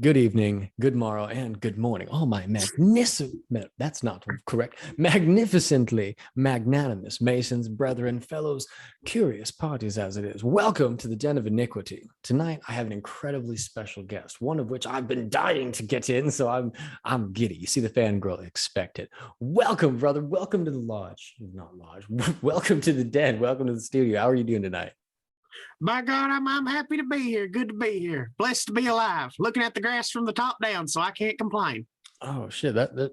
good evening, good morrow, and good morning. Oh, my magnificent, that's not correct, magnificently magnanimous Masons, brethren, fellows, curious parties as it is. Welcome to the Den of Iniquity. Tonight, I have an incredibly special guest, one of which I've been dying to get in, so I'm giddy. You see the fangirl, expect it. Welcome, brother. Welcome to the lodge. Not lodge. Welcome to the den. Welcome to the studio. How are you doing tonight? By God, I'm happy to be here. Good to be here. Blessed to be alive. Looking at the grass from the top down, so I can't complain. Oh shit! That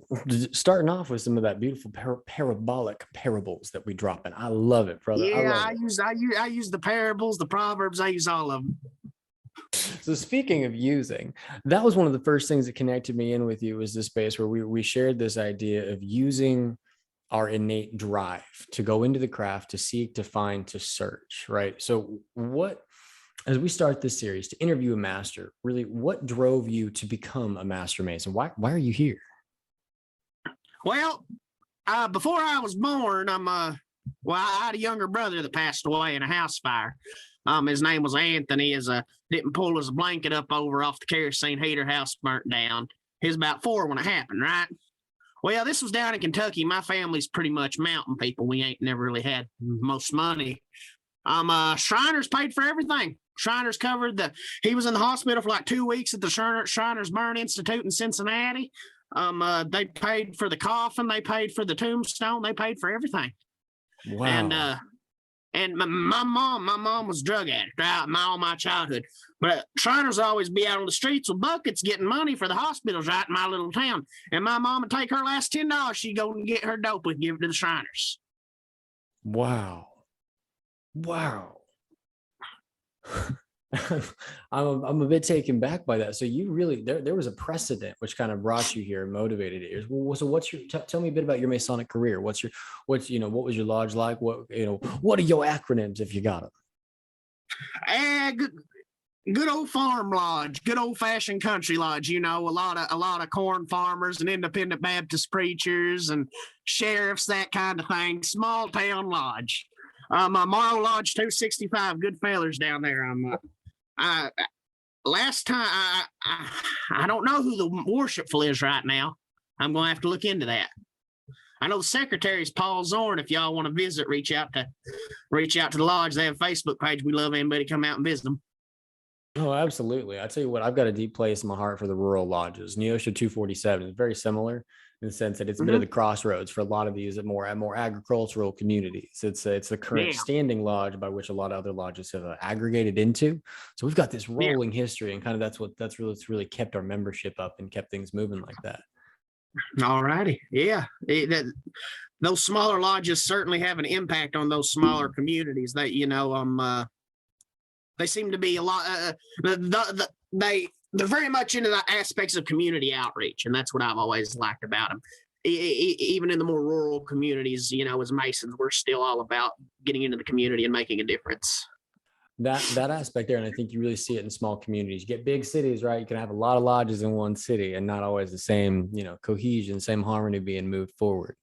starting off with some of that beautiful parabolic parables that we drop in. I love it, brother. I Yeah, love it. I use the parables, the proverbs. I use all of them. So speaking of using, that was one of the first things that connected me in with you, was this space where we shared this idea of using our innate drive to go into the craft, to seek, to find, to search, right? So what, as we start this series, to interview a master, really, what drove you to become a master mason? Why are you here? Well, before I was born, I had a younger brother that passed away in a house fire. His name was Anthony. Didn't pull his blanket up over off the kerosene heater, house burnt down. He was about 4 when it happened, right? Well, this was down in Kentucky. My family's pretty much mountain people. We ain't never really had most money. Shriners paid for everything. Shriners covered he was in the hospital for like 2 weeks at the Shriners Burn Institute in Cincinnati. They paid for the coffin, they paid for the tombstone, they paid for everything. Wow. And my mom was a drug addict throughout all my childhood. But Shriners always be out on the streets with buckets getting money for the hospitals right in my little town. And my mom would take her last $10, she'd go and get her dope and give it to the Shriners. Wow. I'm a bit taken back by that. So you really, there was a precedent which kind of brought you here and motivated it. Well, so what's tell me a bit about your Masonic career. What was your lodge like? What are your acronyms if you got them? Good old farm lodge, good old fashioned country lodge. A lot of corn farmers and independent Baptist preachers and sheriffs, that kind of thing. Small town lodge. Morrow Lodge 265, good fellers down there. Last time I don't know who the worshipful is right now. I'm going to have to look into that. I know the secretary is Paul Zorn. If y'all want to visit, reach out to the lodge. They have a Facebook page. We love anybody to come out and visit them. Oh, absolutely. I tell you what, I've got a deep place in my heart for the rural lodges. Neosho 247 is very similar in the sense that it's a bit of the crossroads for a lot of these more agricultural communities. It's the current standing lodge by which a lot of other lodges have aggregated into. So we've got this rolling history, and kind of that's really kept our membership up and kept things moving like that. All righty. Yeah. Those smaller lodges certainly have an impact on those smaller communities that, they seem to be a lot, they're very much into the aspects of community outreach. And that's what I've always liked about them. Even in the more rural communities, as Masons, we're still all about getting into the community and making a difference. That aspect there, and I think you really see it in small communities. You get big cities, right? You can have a lot of lodges in one city and not always the same, cohesion, same harmony being moved forward.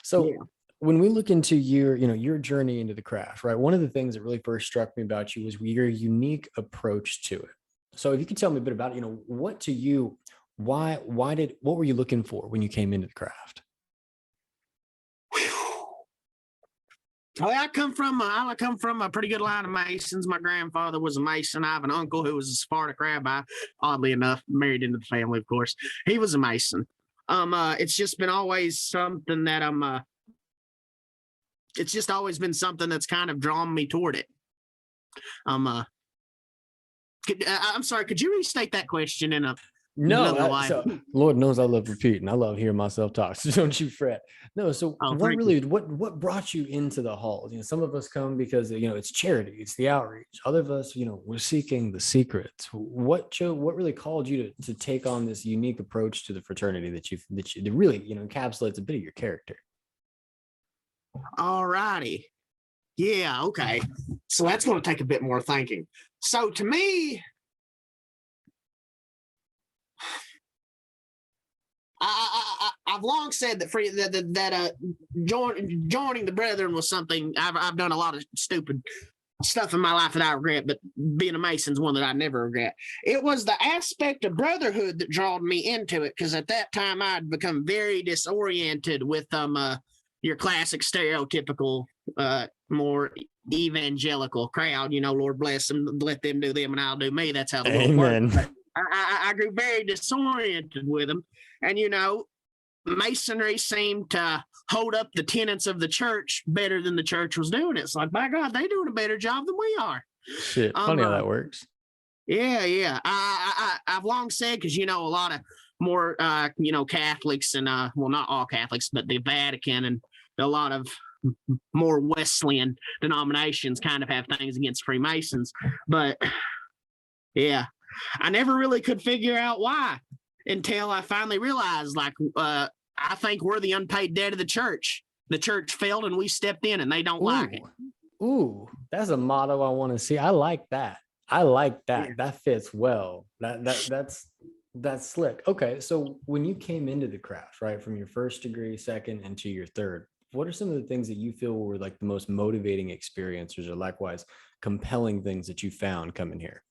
So when we look into your journey into the craft, right? One of the things that really first struck me about you was your unique approach to it. So if you could tell me a bit about, what to you, what were you looking for when you came into the craft? Well, I come from a pretty good line of Masons. My grandfather was a Mason. I have an uncle who was a Sephardic rabbi, oddly enough, married into the family, of course. He was a Mason. It's just been always something that it's just always been something that's kind of drawn me toward it. I'm sorry, could you restate that question in a so Lord knows I love repeating. I love hearing myself talk. So don't you fret. No. So what brought you into the hall? Some of us come because it's charity, it's the outreach. Other of us, we're seeking the secrets. What really called you to take on this unique approach to the fraternity that really encapsulates a bit of your character? All righty. Yeah. Okay. So that's going to take a bit more thinking. So to me, I've long said that joining the brethren was something I've done a lot of stupid stuff in my life that I regret, but being a Mason's one that I never regret. It was the aspect of brotherhood that drew me into it, because at that time I'd become very disoriented with your classic stereotypical more evangelical crowd. Lord bless them, let them do them and I'll do me. That's how the world works. Amen. I grew very disoriented with them, and Masonry seemed to hold up the tenets of the church better than the church was doing it. It's like, by God, they're doing a better job than we are. Shit, funny how that works. Yeah. I've long said, because a lot of more Catholics and well, not all Catholics, but the Vatican and a lot of more Wesleyan denominations kind of have things against Freemasons. But yeah, I never really could figure out why, until I finally realized, I think we're the unpaid debt of the church. The church failed and we stepped in, and they don't like it. Ooh, that's a motto I want to see. I like that. Yeah. That fits well. That's slick. Okay, so when you came into the craft, right, from your first degree, second, and to your third, what are some of the things that you feel were like the most motivating experiences, or likewise compelling things that you found coming here?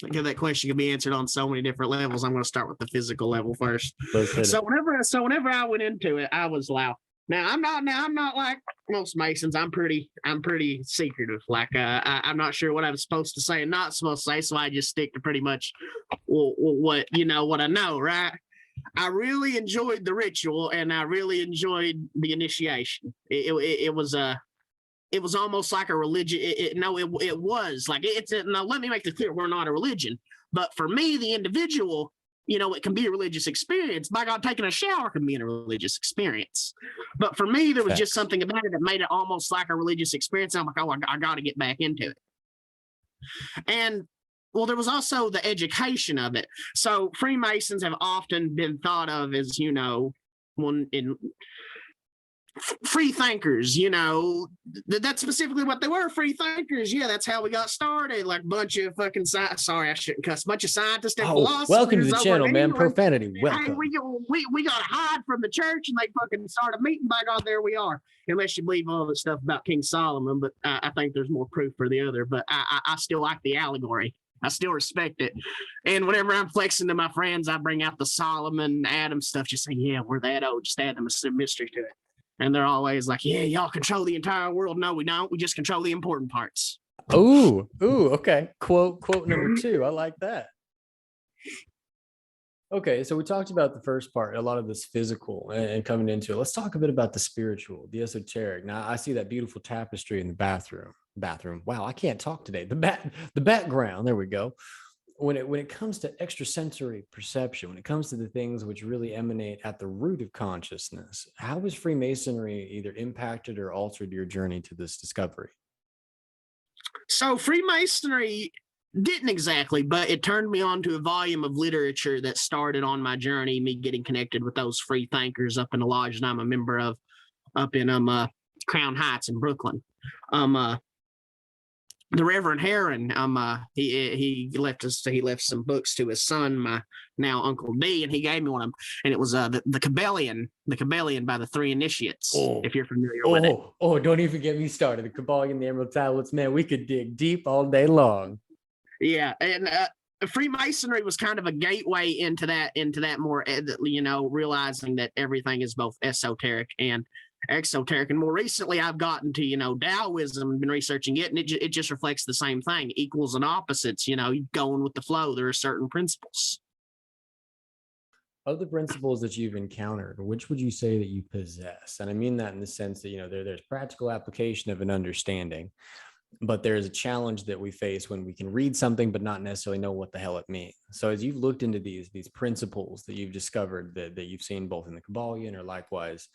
Because that question can be answered on so many different levels. I'm going to start with the physical level first. So whenever I went into it, I was loud. Now I'm not like most Masons. I'm pretty secretive. I'm not sure what I'm supposed to say and not supposed to say, so I just stick to pretty much what I know, right? I really enjoyed the ritual, and I really enjoyed the initiation. It was almost like a religion. It was like now. Let me make this clear: we're not a religion, but for me, the individual, it can be a religious experience. By God, taking a shower can be a religious experience. But for me, there was just something about it that made it almost like a religious experience. I'm like, oh, I got to get back into it. And well, there was also the education of it. So Freemasons have often been thought of as, free thinkers, that's specifically what they were, free thinkers. Yeah, that's how we got started. Like a bunch of fucking sorry, I shouldn't cuss. Bunch of scientists and philosophers. Welcome to the channel, man. Profanity. Welcome. Hey, we got to hide from the church, and they fucking start a meeting. By God, there we are. Unless you believe all the stuff about King Solomon, but I think there's more proof for the other. But I still like the allegory. I still respect it. And whenever I'm flexing to my friends, I bring out the Solomon, Adam stuff. Just say, yeah, we're that old. Just add them a mystery to it. And they're always like, yeah, y'all control the entire world. No, we don't. We just control the important parts. Ooh, okay. Quote number 2. I like that. Okay, so we talked about the first part, a lot of this physical and coming into it. Let's talk a bit about the spiritual, the esoteric. Now, I see that beautiful tapestry in the bathroom. Wow, I can't talk today. The background. There we go. When it comes to extrasensory perception, when it comes to the things which really emanate at the root of consciousness, how has Freemasonry either impacted or altered your journey to this discovery? So Freemasonry didn't exactly, but it turned me on to a volume of literature that started on my journey, me getting connected with those free thinkers up in the lodge that I'm a member of up in Crown Heights in Brooklyn. The Reverend Heron, he left some books to his son, my now Uncle D, and he gave me one of them, and it was the Kabbalion by the Three Initiates. If you're familiar with it. Oh, don't even get me started. The Kabbalion, the Emerald Tablets, man, we could dig deep all day long. Yeah, and Freemasonry was kind of a gateway into that more, realizing that everything is both esoteric and exoteric. And more recently, I've gotten to, Taoism and been researching it, and it just reflects the same thing, equals and opposites, going with the flow. There are certain principles. Of the principles that you've encountered, which would you say that you possess? And I mean that in the sense that, there's practical application of an understanding, but there's a challenge that we face when we can read something but not necessarily know what the hell it means. So as you've looked into these principles that you've discovered, that you've seen both in the Kabbalion or likewise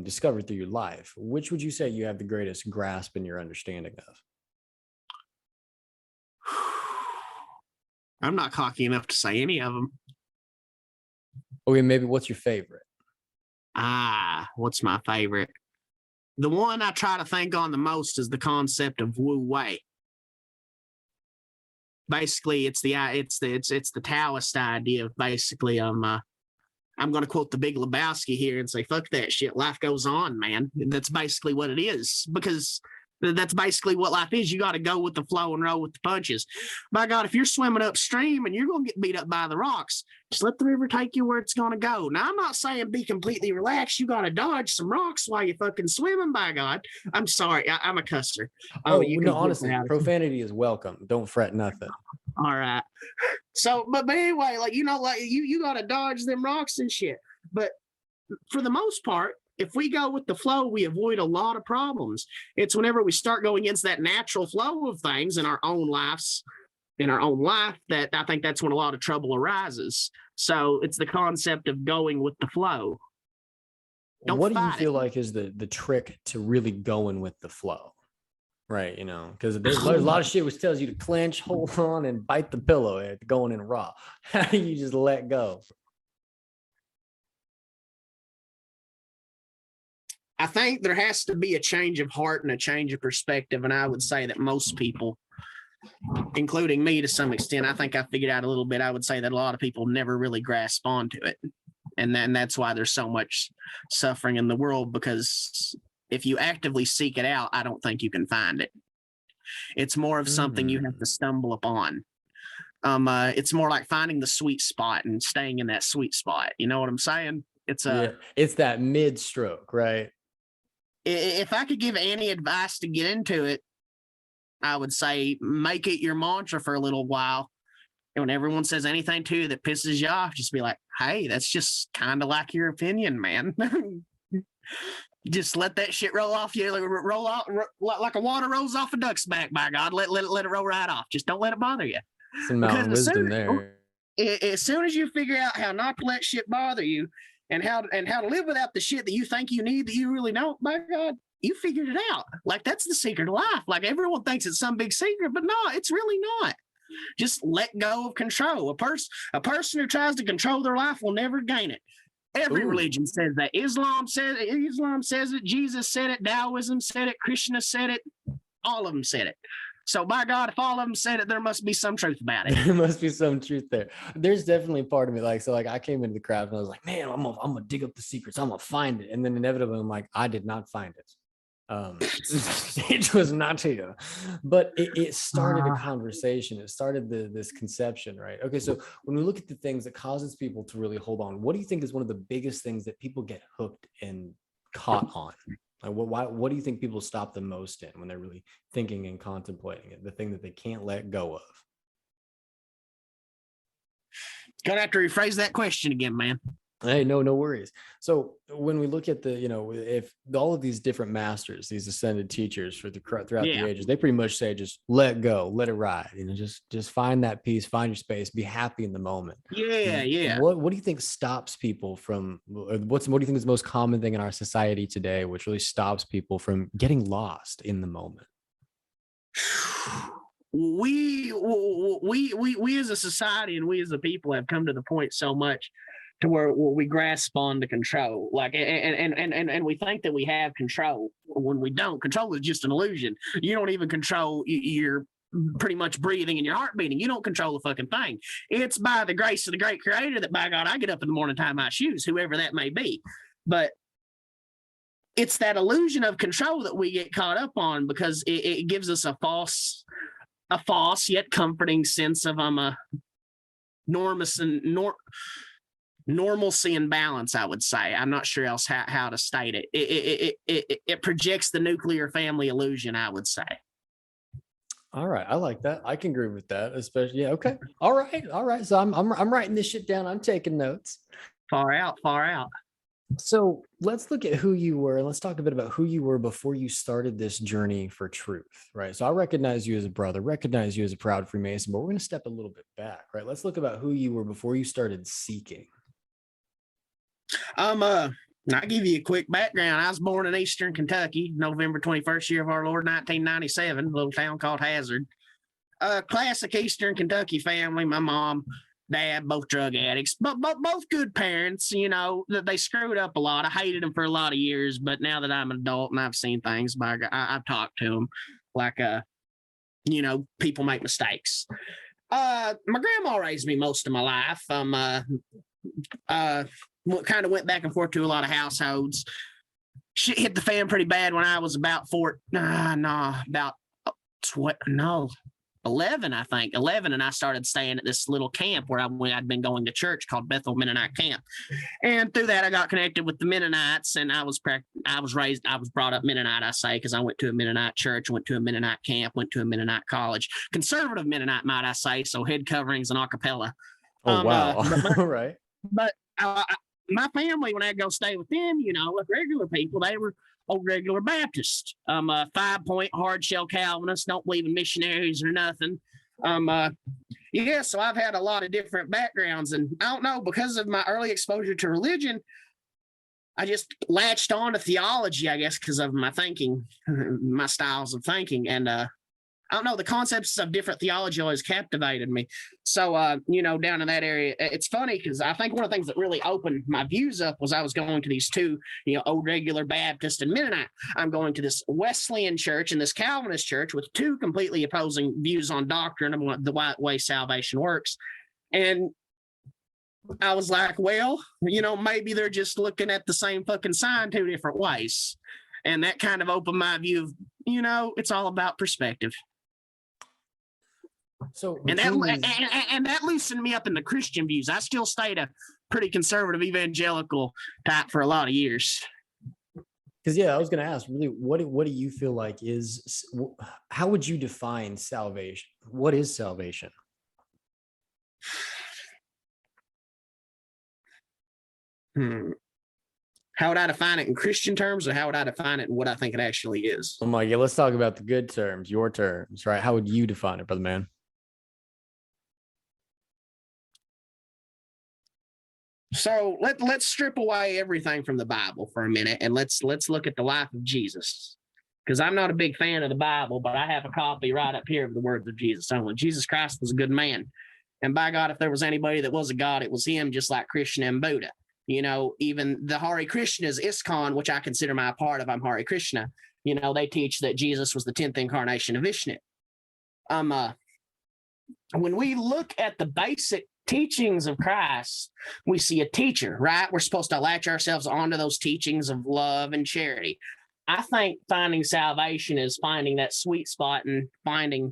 discovered through your life, which would you say you have the greatest grasp in your understanding of? I'm not cocky enough to say any of them. Okay, maybe what's your favorite? What's my favorite? The one I try to think on the most is the concept of Wu Wei. Basically, it's the Taoist idea of basically I'm going to quote the Big Lebowski here and say, fuck that shit. Life goes on, man. That's basically what it is, because that's basically what life is. You got to go with the flow and roll with the punches. By God, if you're swimming upstream and you're going to get beat up by the rocks, just let the river take you where it's going to go. Now, I'm not saying be completely relaxed. You got to dodge some rocks while you're fucking swimming, by God. I'm sorry. I'm a cusser. Oh, You no, can honestly, profanity is welcome. Don't fret nothing. all right. So, but anyway, like, you know, like you got to dodge them rocks and shit. But for the most part, if we go with the flow, we avoid a lot of problems. It's whenever we start going against that natural flow of things in our own lives, that I think that's when a lot of trouble arises. So it's the concept of going with the flow. What do you feel like is the trick to really going with the flow? Right, you know, because there's a lot of shit which tells you to clench, hold on, and bite the pillow going in raw. How do you just let go? I think there has to be a change of heart and a change of perspective. And I would say that most people, including me to some extent, I think I figured out a little bit. I would say that a lot of people never really grasp onto it. And then that's why there's so much suffering in the world, because if you actively seek it out, I don't think you can find it. It's more of something you have to stumble upon. It's more like finding the sweet spot and staying in that sweet spot. You know what I'm saying? It's that mid stroke, right? If I could give any advice to get into it, I would say make it your mantra for a little while. And when everyone says anything to you that pisses you off, just be like, hey, that's just kind of like your opinion, man. Just let that shit roll off you, roll off like a water rolls off a duck's back, by God. Let it roll right off. Just don't let it bother you. Some mountain wisdom there. As soon as you figure out how not to let shit bother you, and how to live without the shit that you think you need that you really don't, by God, you figured it out. Like, that's the secret of life. Like, everyone thinks it's some big secret, but no, it's really not. Just let go of control. A person who tries to control their life will never gain it. Every religion says that. Islam says it. Jesus said it. Taoism said it. Krishna said it. All of them said it. So, by God, if all of them said it, there must be some truth about it. There must be some truth there. There's definitely a part of me, like I came into the craft and I was like, man, I'm gonna dig up the secrets. I'm gonna find it. And then inevitably I'm like, I did not find it. It was not here, but it started a conversation. It started this conception, right? Okay, so when we look at the things that causes people to really hold on, what do you think is one of the biggest things that people get hooked and caught on? Like, what do you think people stop the most in when they're really thinking and contemplating it? The thing that they can't let go of. Gonna have to rephrase that question again, man. Hey, no worries. So when we look at if all of these different masters, these ascended teachers throughout the ages, they pretty much say, just let go, let it ride, just find that peace, find your space, be happy in the moment. Yeah. What do you think stops people from, what do you think is the most common thing in our society today, which really stops people from getting lost in the moment? We as a society and we as a people have come to the point so much to where we grasp on to control, like, and we think that we have control when we don't. Control is just an illusion. You don't even control your pretty much breathing and your heart beating. You don't control the fucking thing. It's by the grace of the great creator that, by God, I get up in the morning, tie my shoes, whoever that may be. But it's that illusion of control that we get caught up on, because it gives us a false yet comforting sense of normalcy and balance, I would say. I'm not sure else how to state it. It projects the nuclear family illusion, I would say. All right, I like that. I can agree with that, especially. Yeah, okay. All right. So I'm writing this shit down. I'm taking notes. Far out. So let's look at who you were, and let's talk a bit about who you were before you started this journey for truth, right? So I recognize you as a brother, recognize you as a proud Freemason, but we're going to step a little bit back, right? Let's look about who you were before you started seeking. I'll give you a quick background. I was born in Eastern Kentucky, November 21st, year of our Lord, 1997, a little town called Hazard. Classic Eastern Kentucky family. My mom, dad, both drug addicts, but both good parents. That they screwed up a lot. I hated them for a lot of years, but now that I'm an adult and I've seen things, I've talked to them like, people make mistakes. My grandma raised me most of my life. kind of went back and forth to a lot of households. Shit hit the fan pretty bad when I was about 11, I think. 11, and I started staying at this little camp where I'd been going to church called Bethel Mennonite Camp. And through that, I got connected with the Mennonites, and I was brought up Mennonite, I say, because I went to a Mennonite church, went to a Mennonite camp, went to a Mennonite college. Conservative Mennonite, might I say, so head coverings and a cappella. Oh, wow. Right. But my family, when I go stay with them, with regular people, they were regular Baptist. 5-point hard shell Calvinist, don't believe in missionaries or nothing. So I've had a lot of different backgrounds, and I don't know, because of my early exposure to religion, I just latched on to theology, I guess, because of my thinking, my styles of thinking. And I don't know, the concepts of different theology always captivated me. So, down in that area, it's funny because I think one of the things that really opened my views up was I was going to these two, old regular Baptist and Mennonite. I'm going to this Wesleyan church and this Calvinist church with two completely opposing views on doctrine and the way salvation works. And I was like, well, maybe they're just looking at the same fucking sign two different ways. And that kind of opened my view of, it's all about perspective. So and that loosened me up in the Christian views. I still stayed a pretty conservative evangelical type for a lot of years. Because I was going to ask, really, what do you feel like how would you define salvation? What is salvation? How would I define it in Christian terms, or how would I define it in what I think it actually is? Oh my, yeah, let's talk about the good terms, your terms, right? How would you define it, brother man? So let's strip away everything from the Bible for a minute, and let's look at the life of Jesus. Because I'm not a big fan of the Bible, but I have a copy right up here of the words of Jesus. So Jesus Christ was a good man. And by God, if there was anybody that was a God, it was him, just like Krishna and Buddha. Even the Hare Krishnas, ISKCON, which I consider my part of, I'm Hare Krishna, they teach that Jesus was the 10th incarnation of Vishnu. When we look at the basic teachings of Christ, we see a teacher, right? We're supposed to latch ourselves onto those teachings of love and charity. I think finding salvation is finding that sweet spot and finding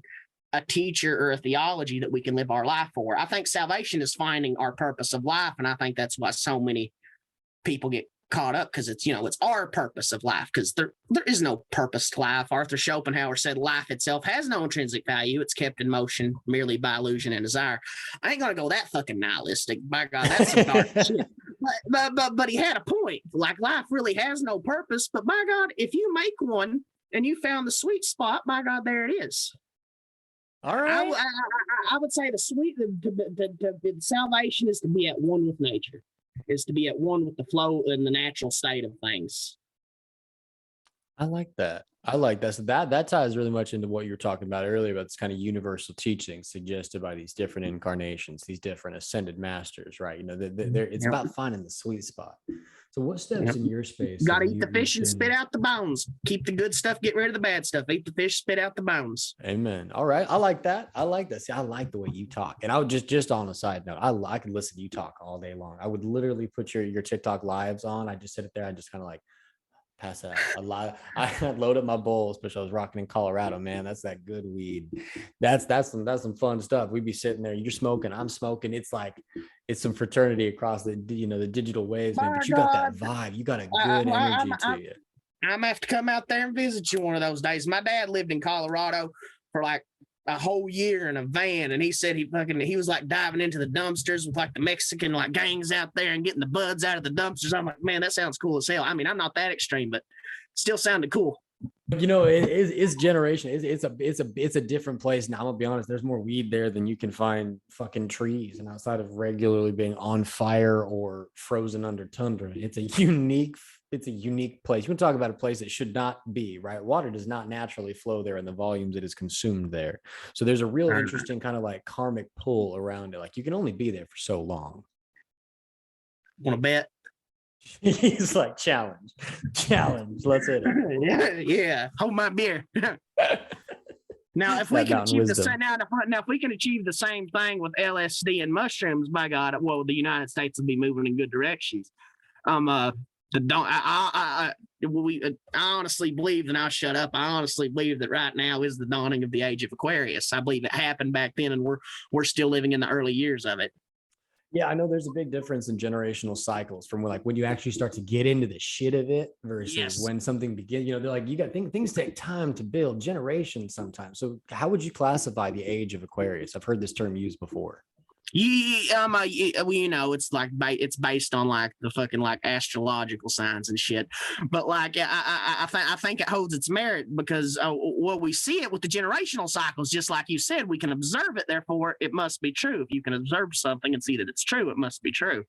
a teacher or a theology that we can live our life for. I think salvation is finding our purpose of life. And I think that's why so many people get caught up, because it's, it's our purpose of life, because there is no purpose to life. Arthur Schopenhauer said life itself has no intrinsic value. It's kept in motion merely by illusion and desire. I ain't going to go that fucking nihilistic. By God, that's some dark shit. But he had a point. Like, life really has no purpose. But by God, if you make one and you found the sweet spot, by God, there it is. All right. I would say the salvation is to be at one with nature, is to be at one with the flow and the natural state of things. I like that. So that ties really much into what you were talking about earlier, about this kind of universal teaching suggested by these different incarnations, these different ascended masters, right? It's about finding the sweet spot. So what steps in your space? Got to eat the fish and spit out the bones. Keep the good stuff, get rid of the bad stuff. Eat the fish, spit out the bones. Amen. All right. I like that. See, I like the way you talk. And I would just on a side note, I could listen to you talk all day long. I would literally put your TikTok lives on. I just sit there. I just kind of like pass out a lot. I load up my bowl, especially I was rocking in Colorado, man. That's that good weed. That's some fun stuff. We'd be sitting there, you're smoking, I'm smoking. It's like, it's some fraternity across the digital waves, man. But you got that vibe. You got a good energy to you. I'm gonna have to come out there and visit you one of those days. My dad lived in Colorado for like a whole year in a van, and he said he was like diving into the dumpsters with like the Mexican like gangs out there and getting the buds out of the dumpsters. I'm like, man, that sounds cool as hell. I mean, I'm not that extreme, but still sounded cool. It's generation. It's a different place now. I'm gonna be honest. There's more weed there than you can find fucking trees, and outside of regularly being on fire or frozen under tundra, it's a unique place. You can talk about a place that should not be, right? Water does not naturally flow there in the volumes it is consumed there. So there's a real interesting kind of like karmic pull around it. Like, you can only be there for so long. Want to bet? He's like, challenge. Let's hit it. Yeah. Hold my beer. Now, if we That can mountain achieve the wisdom. same now, if we can achieve the same thing with LSD and mushrooms, by God, well, the United States will be moving in good directions. The don't I honestly believe, and I'll shut up. I honestly believe that right now is the dawning of the age of Aquarius. I believe it happened back then, and we're still living in the early years of it. Yeah, I know there's a big difference in generational cycles from like when you actually start to get into the shit of it versus Yes. when something begins. They're like, you got things take time to build, generations sometimes. So how would you classify the age of Aquarius? I've heard this term used before. It's like it's based on like the fucking like astrological signs and shit, but like I think it holds its merit because what we see it with the generational cycles, just like you said, we can observe it, therefore it must be true. If you can observe something and see that it's true, it must be true.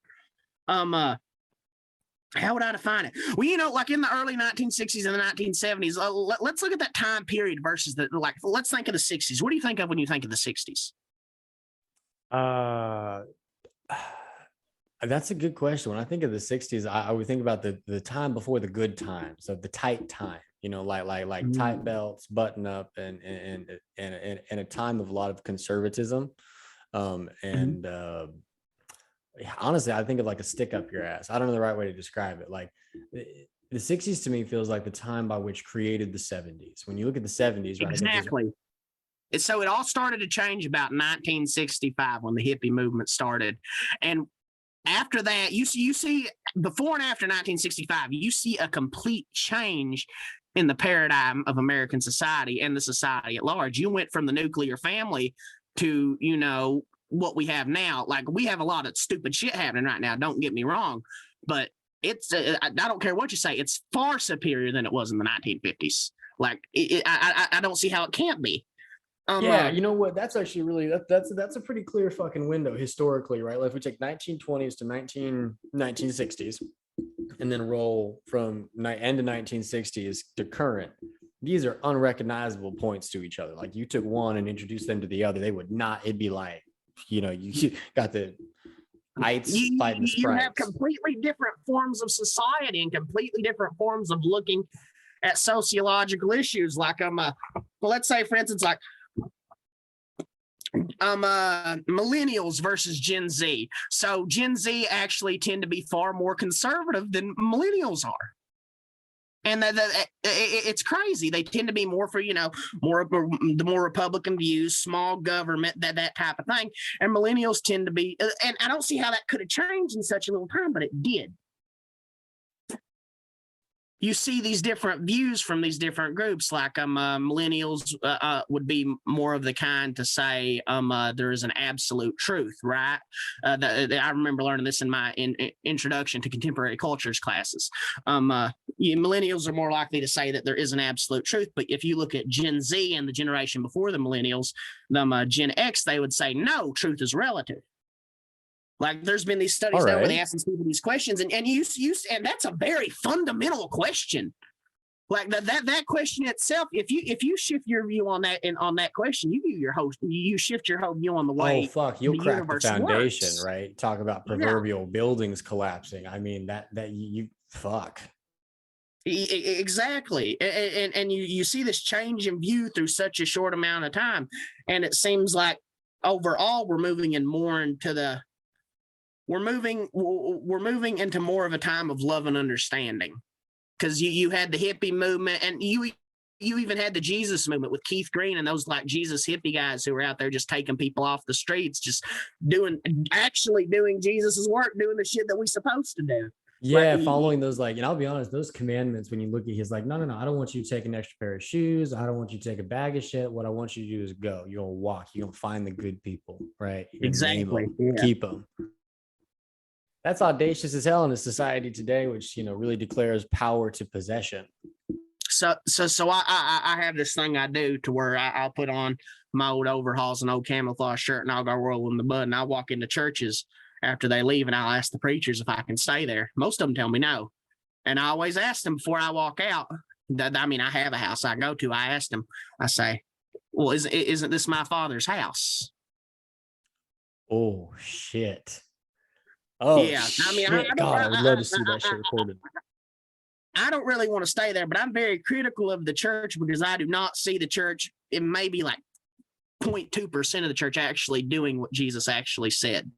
How would I define it? Well, like in the early 1960s and the 1970s, let's look at that time period versus let's think of the 60s. What do you think of when you think of the 60s? Uh, that's a good question. When I think of the 60s, I would think about the time before the good times, of the tight time, like tight belts, button up, and a time of a lot of conservatism. And honestly, I think of like a stick up your ass. I don't know the right way to describe it. Like the 60s to me feels like the time by which created the 70s. When you look at the 70s, right? Exactly. So it all started to change about 1965 when the hippie movement started. And after that, you see before and after 1965, you see a complete change in the paradigm of American society and the society at large. You went from the nuclear family to, what we have now. Like, we have a lot of stupid shit happening right now, don't get me wrong, but it's I don't care what you say, it's far superior than it was in the 1950s. Like, I don't see how it can't be. Yeah, you know what? That's actually really that's a pretty clear fucking window historically, right? Like if we take 1920s to 1960s and then roll from end of 1960s to current, these are unrecognizable points to each other. Like you took one and introduced them to the other, they would not. It'd be like, you got the ites fighting the sprites. You have completely different forms of society and completely different forms of looking at sociological issues. Like let's say, for instance, like millennials versus Gen Z. So Gen Z actually tend to be far more conservative than millennials are. And it's crazy. They tend to be more for, the more Republican views, small government, that type of thing. And millennials tend to be, and I don't see how that could have changed in such a little time, but it did. You see these different views from these different groups. Like millennials would be more of the kind to say there is an absolute truth, right? I remember learning this in my introduction to contemporary cultures classes. Millennials are more likely to say that there is an absolute truth, but if you look at Gen Z and the generation before the millennials, Gen X, they would say no, truth is relative. Like there's been these studies now where they ask people these questions, and and that's a very fundamental question. Like that question itself, if you shift your view on that and on that question, you shift your whole view on the way. Oh fuck, you'll crack the foundation, works. right? Talk about proverbial buildings collapsing. I mean that you fuck. Exactly, and you see this change in view through such a short amount of time, and it seems like overall we're moving into more of a time of love and understanding, because you had the hippie movement, and you even had the Jesus movement with Keith Green and those like Jesus hippie guys who were out there just taking people off the streets, just doing Jesus's work, doing the shit that we're supposed to do. Yeah, following those, like, and I'll be honest, those commandments, when you look at, he's like, no, I don't want you to take an extra pair of shoes. I don't want you to take a bag of shit. What I want you to do is go. You're gonna walk. You're gonna find the good people, right? Exactly. Keep them. That's audacious as hell in a society today, which really declares power to possession. So I have this thing I do to where I'll put on my old overalls and old camouflage shirt, and I'll go roll in the mud, and I'll walk into churches after they leave, and I'll ask the preachers if I can stay there. Most of them tell me no, and I always ask them before I walk out. I mean, I have a house I go to. I ask them. I say, "Well, isn't this my father's house?" Oh shit. Oh yeah, shit. I mean, I would love to see that shit recorded. I don't really want to stay there, but I'm very critical of the church because I do not see the church it may be like 0.2% of the church actually doing what Jesus actually said.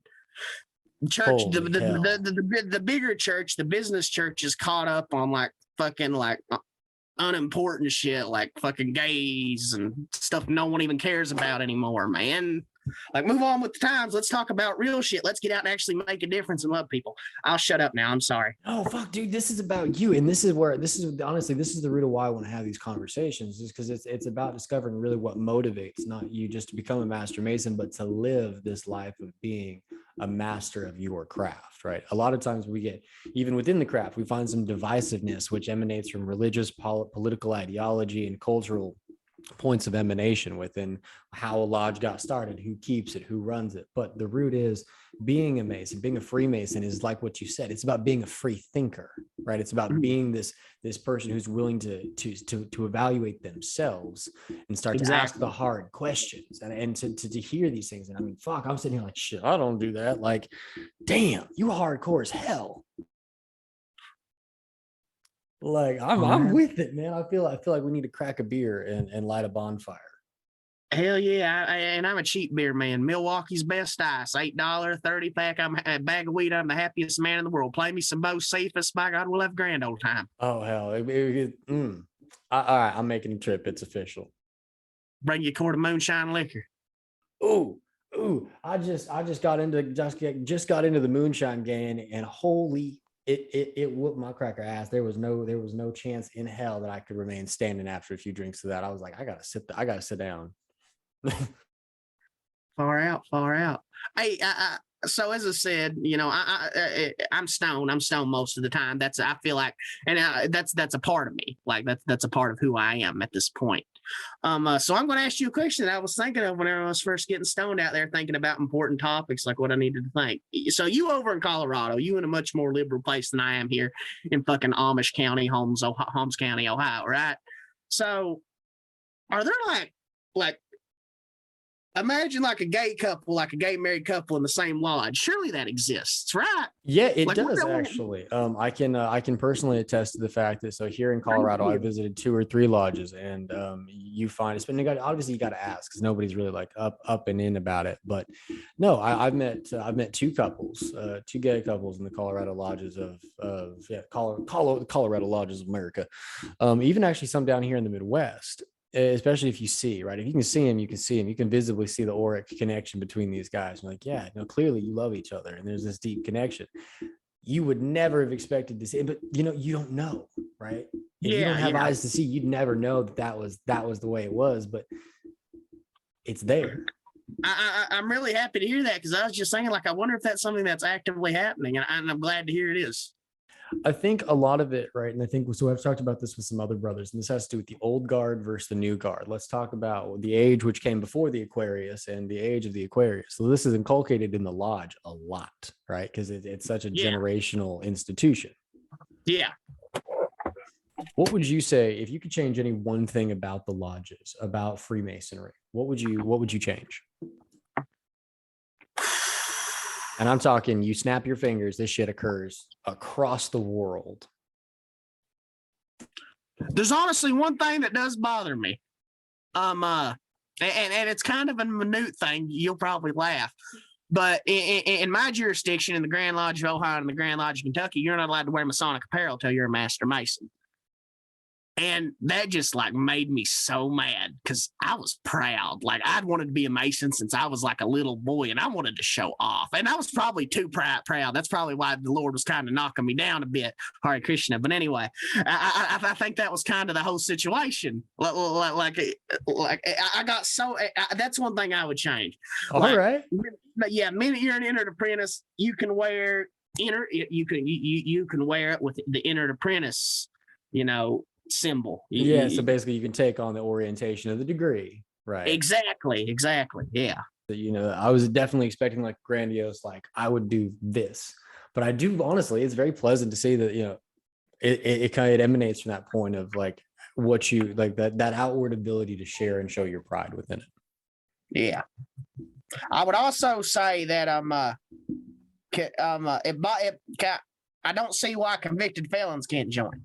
Church, the bigger church, the business church is caught up on like fucking like unimportant shit, like fucking gays and stuff no one even cares about anymore, man. Like, move on with the times. Let's talk about real shit. Let's get out and actually make a difference and love people. I'll shut up now. I'm sorry. Oh, fuck, dude. This is about you. And this is honestly, this is the root of why I want to have these conversations, is because it's about discovering really what motivates not you just to become a master mason, but to live this life of being a master of your craft, right? A lot of times we get, even within the craft, we find some divisiveness, which emanates from religious, political ideology and cultural points of emanation within how a lodge got started, who keeps it, who runs it. But the root is being a mason, being a freemason is like what you said. It's about being a free thinker, right? It's about being this person who's willing to evaluate themselves and start to ask the hard questions and to hear these things. And I mean, fuck, I'm sitting here like, shit, I don't do that. Like, damn, you hardcore as hell. Like, I'm with it, man. I feel like we need to crack a beer and light a bonfire. Hell yeah. And I'm a cheap beer man. Milwaukee's best ice, $8, 30-pack. I'm a bag of weed. I'm the happiest man in the world. Play me some Bo Cephas. By God, we'll have a grand old time. Oh, hell. All right, I'm making a trip. It's official. Bring you a quart of moonshine liquor. Ooh. I just got into the moonshine game, and holy, it whooped my cracker ass. There was no chance in hell that I could remain standing after a few drinks of that. I was like, I gotta sit down. Far out. Hey, so as I said, you know, I'm stoned. I'm stoned most of the time. I feel like, and that's a part of me. Like that's a part of who I am at this point. So I'm going to ask you a question that I was thinking of whenever I was first getting stoned out there, thinking about important topics, like what I needed to think. So you over in Colorado, you in a much more liberal place than I am here in fucking Amish County, Holmes County, Ohio, right? So are there like imagine like a gay couple, like a gay married couple in the same lodge. Surely that exists, right? Yeah, it does actually. I can personally attest to the fact that, so here in Colorado, I visited 2 or 3 lodges, and you find it's been, obviously you got to ask because nobody's really like up and in about it. But no, I've met 2 couples, 2 gay couples in the Colorado lodges of Colorado lodges of America. Even actually some down here in the Midwest. Especially if you see, right? If you can see him, you can see him. You can visibly see the auric connection between these guys. You're like, yeah, no, clearly you love each other, and there's this deep connection. You would never have expected to see, but you know, you don't know, right? If you don't have eyes to see, you'd never know that was the way it was, but it's there. I'm really happy to hear that, because I was just saying, like, I wonder if that's something that's actively happening, and I'm glad to hear it is. I think a lot of it, right? And I think so. I've talked about this with some other brothers, and this has to do with the old guard versus the new guard. Let's talk about the age which came before the Aquarius and the age of the Aquarius. So this is inculcated in the lodge a lot, right? Because it's such a generational institution. Yeah. What would you say if you could change any one thing about the lodges, about Freemasonry? What would you change? And I'm talking, you snap your fingers, this shit occurs across the world. There's honestly one thing that does bother me. And it's kind of a minute thing. You'll probably laugh. But in my jurisdiction, in the Grand Lodge of Ohio and the Grand Lodge of Kentucky, you're not allowed to wear Masonic apparel until you're a Master Mason. And that just like made me so mad, because I was proud. Like, I'd wanted to be a Mason since I was like a little boy, and I wanted to show off. And I was probably too proud. That's probably why the Lord was kind of knocking me down a bit. Hare Krishna. But anyway, I think that was kind of the whole situation. Like I got so, that's one thing I would change. All right. But yeah, minute you're an entered apprentice, you can wear you can wear it with the entered apprentice, you know, symbol. So basically you can take on the orientation of the degree, right? Exactly. Yeah. You know, I was definitely expecting like grandiose, like I would do this, but I do honestly, it's very pleasant to see that, you know, it kind of emanates from that point of like what you like, that outward ability to share and show your pride within it. Yeah. I would also say that I don't see why convicted felons can't join.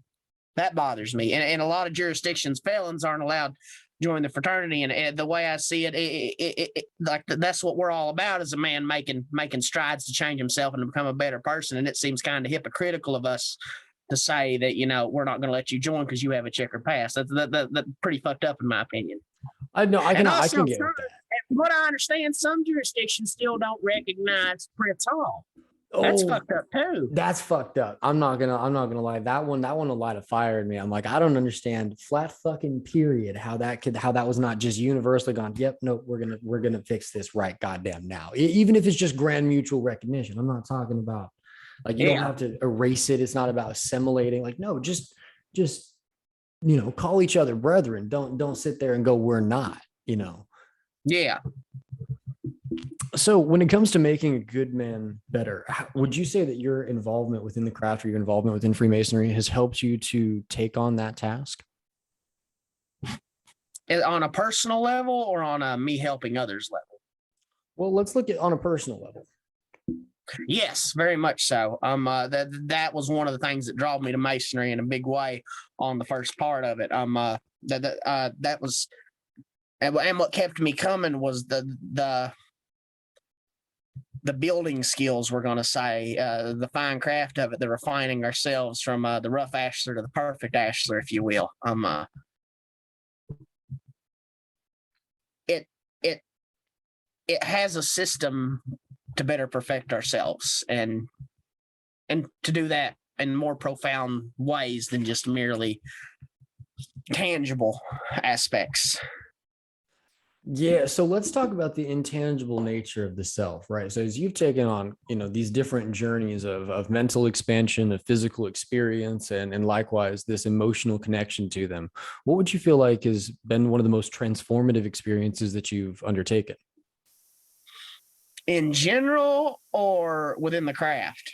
That bothers me. And in a lot of jurisdictions, felons aren't allowed join the fraternity. And the way I see it, like that's what we're all about, is a man making strides to change himself and to become a better person. And it seems kind of hypocritical of us to say that, we're not going to let you join because you have a checkered past. That's pretty fucked up in my opinion. I know. I can get some, with that. What I understand, some jurisdictions still don't recognize Pritzhall. That's fucked up too. That's fucked up. I'm not gonna lie. That one will light a fire in me. I'm like, I don't understand, flat fucking period, how that was not just universally gone. Yep, no, we're gonna fix this right goddamn now. Even if it's just grand mutual recognition. I'm not talking about like you don't have to erase it. It's not about assimilating. Like, no, just call each other brethren. Don't sit there and go, we're not, Yeah. So when it comes to making a good man better, would you say that your involvement within the craft or your involvement within Freemasonry has helped you to take on that task? On a personal level or on a me helping others level? Well, let's look at on a personal level. Yes, very much so. That was one of the things that drew me to Masonry in a big way on the first part of it. That was, and what kept me coming was the building skills, we're going to say, the fine craft of it, the refining ourselves from the rough ashlar to the perfect ashlar, if you will. It has a system to better perfect ourselves and to do that in more profound ways than just merely tangible aspects. Yeah, so let's talk about the intangible nature of the self, right? So as you've taken on, these different journeys of mental expansion, of physical experience, and likewise this emotional connection to them, what would you feel like has been one of the most transformative experiences that you've undertaken? In general or within the craft?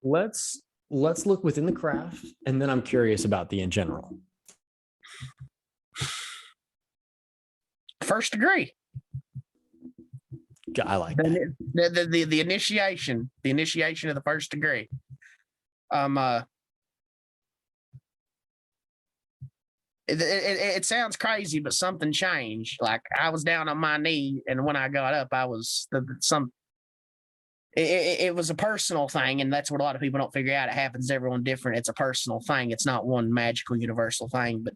Let's look within the craft, and then I'm curious about the in general. First degree. I like that. The initiation of the first degree. It sounds crazy, but something changed. Like I was down on my knee, and when I got up, I was it was a personal thing, and that's what a lot of people don't figure out. It happens to everyone different. It's a personal thing. It's not one magical universal thing. But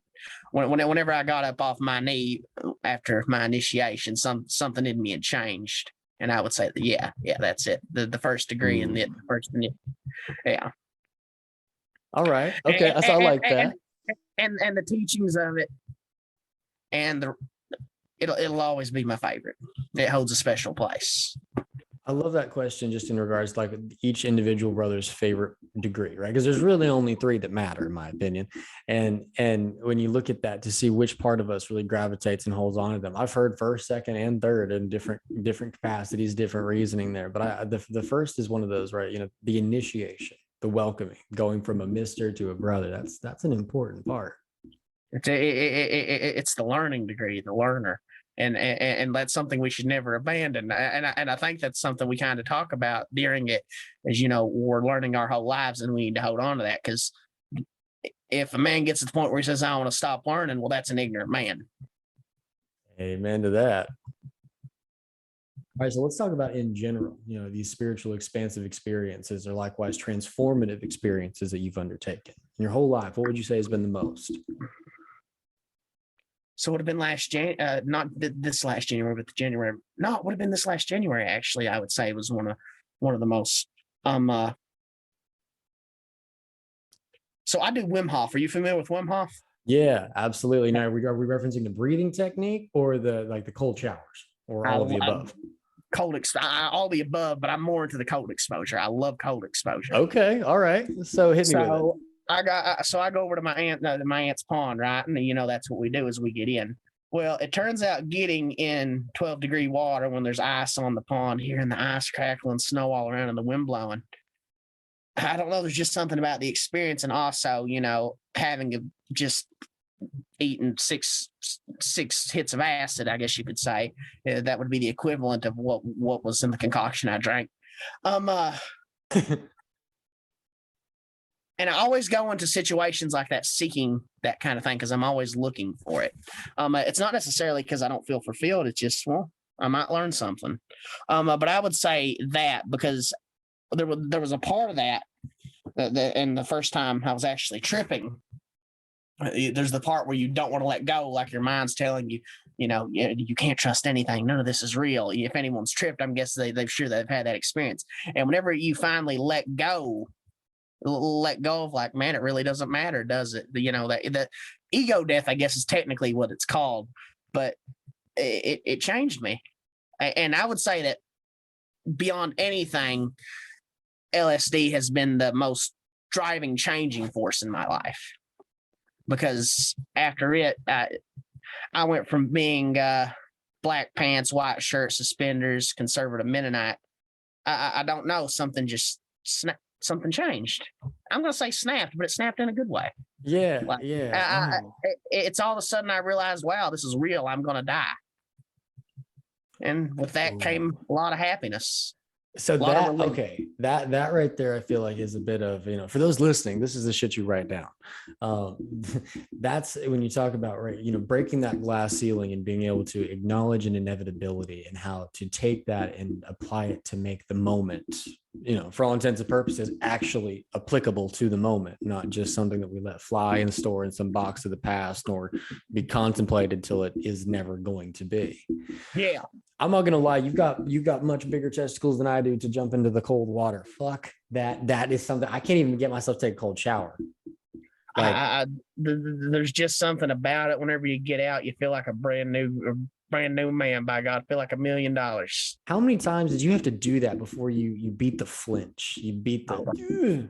whenever I got up off my knee after my initiation, something in me had changed, and I would say, yeah, that's it. The first degree and the first, yeah. All right. Okay. So I like that. And the teachings of it, and it'll always be my favorite. It holds a special place. I love that question, just in regards to like each individual brother's favorite degree, right? Because there's really only 3 that matter, in my opinion. And when you look at that to see which part of us really gravitates and holds on to them, I've heard first, second, and third in different capacities, different reasoning there. But the first is one of those, right? The initiation, the welcoming, going from a mister to a brother. That's an important part. It's the learning degree, the learner. And that's something we should never abandon. And I think that's something we kind of talk about during it, as we're learning our whole lives, and we need to hold on to that, because if a man gets to the point where he says, I want to stop learning, well, that's an ignorant man. Amen to that. All right, so let's talk about in general, these spiritual expansive experiences, or likewise transformative experiences that you've undertaken in your whole life. What would you say has been the most? So it would have been not this last January, but the January. No, it would have been this last January. Actually, I would say it was one of the most. So I do Wim Hof. Are you familiar with Wim Hof? Yeah, absolutely. Now, are we referencing the breathing technique or the cold showers, or all of the above? All the above, but I'm more into the cold exposure. I love cold exposure. Okay, all right. So hit me with it. I go over to my aunt's pond, right? And that's what we do is we get in. Well, it turns out getting in 12-degree water when there's ice on the pond, hearing the ice crackling, snow all around, and the wind blowing, I don't know. There's just something about the experience, and also, having just eaten six hits of acid, I guess you could say. That would be the equivalent of what was in the concoction I drank. and I always go into situations like that seeking that kind of thing because I'm always looking for it. It's not necessarily because I don't feel fulfilled. It's just, well, I might learn something. But I would say that because there was a part of that, and the first time I was actually tripping, there's the part where you don't want to let go, like your mind's telling you, you can't trust anything. None of this is real. If anyone's tripped, I'm guessing they've had that experience. And whenever you finally let go of like, man, it really doesn't matter, does it? The ego death, I guess, is technically what it's called, but it changed me. And I would say that beyond anything, LSD has been the most driving, changing force in my life. Because after it, I went from being black pants, white shirt, suspenders, conservative Mennonite. I don't know, something just something changed. I'm gonna say snapped, but it snapped in a good way. Yeah, yeah. It's all of a sudden I realized, wow, this is real. I'm gonna die, and with that came a lot of happiness. So that right there, I feel like is a bit of, for those listening, this is the shit you write down. That's when you talk about, right, breaking that glass ceiling and being able to acknowledge an inevitability and how to take that and apply it to make the moment, for all intents and purposes, actually applicable to the moment, not just something that we let fly and store in some box of the past or be contemplated till it is never going to be. Yeah. I'm not gonna lie, you've got much bigger testicles than I do to jump into the cold water. Fuck that. That is something I can't even get myself to take a cold shower. There's just something about it. Whenever you get out, you feel like a brand new man. By God, I feel like $1 million. How many times did you have to do that before you beat the flinch? You beat the.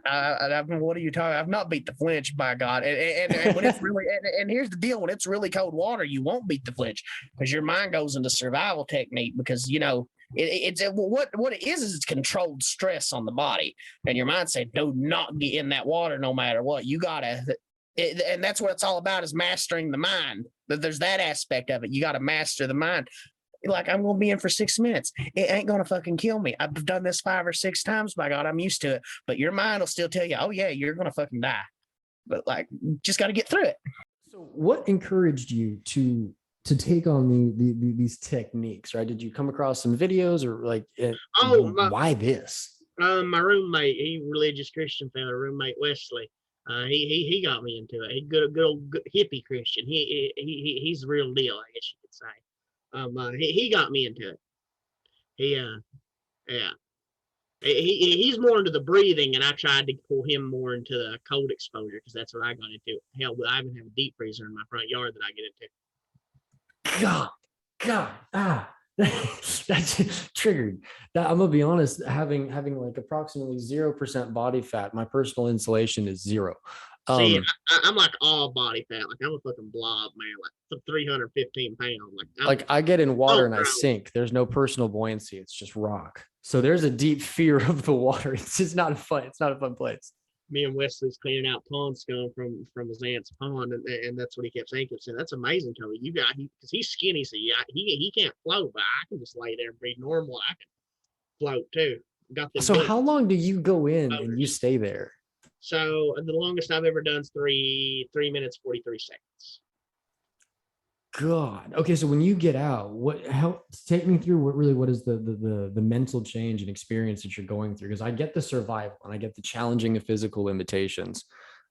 What are you talking? I've not beat the flinch, by God. And when it's really, and here's the deal: when it's really cold water, you won't beat the flinch because your mind goes into survival technique. Because it's what it is it's controlled stress on the body, and your mind said, "Do not get in that water, no matter what." You gotta, and that's what it's all about: is mastering the mind. There's that aspect of it. You got to master the mind. Like, I'm going to be in for 6 minutes. It ain't going to fucking kill me. I've done this 5 or 6 times. By God, I'm used to it. But your mind will still tell you, oh, yeah, you're going to fucking die. But, just got to get through it. So what encouraged you to take on these techniques, right? Did you come across some videos or why this? My roommate, he religious Christian fella, roommate Wesley. He got me into it. He good old hippie Christian. He's the real deal, I guess you could say. He got me into it. He's more into the breathing, and I tried to pull him more into the cold exposure because that's what I got into. Hell, I even have a deep freezer in my front yard that I get into. God, that's triggered. That I'm gonna be honest, having like approximately 0% body fat, my personal insulation is 0. See, I'm like all body fat. Like, I'm a fucking blob, man. Like 315 pounds. I get in water and I sink. There's no personal buoyancy. It's just rock. So there's a deep fear of the water. It's just not fun. It's not a fun place. Me and Wesley's cleaning out pond scum from his aunt's pond, and that's what he kept saying. That's amazing, Cody. You got because he's skinny, so he can't float, but I can just lay there and breathe normal. I can float too. So how long do you go in and you stay there? So the longest I've ever done is 3 minutes 43 seconds. God. Okay, so when you get out, take me through what is the mental change and experience that you're going through? Because I get the survival and I get the challenging of physical limitations,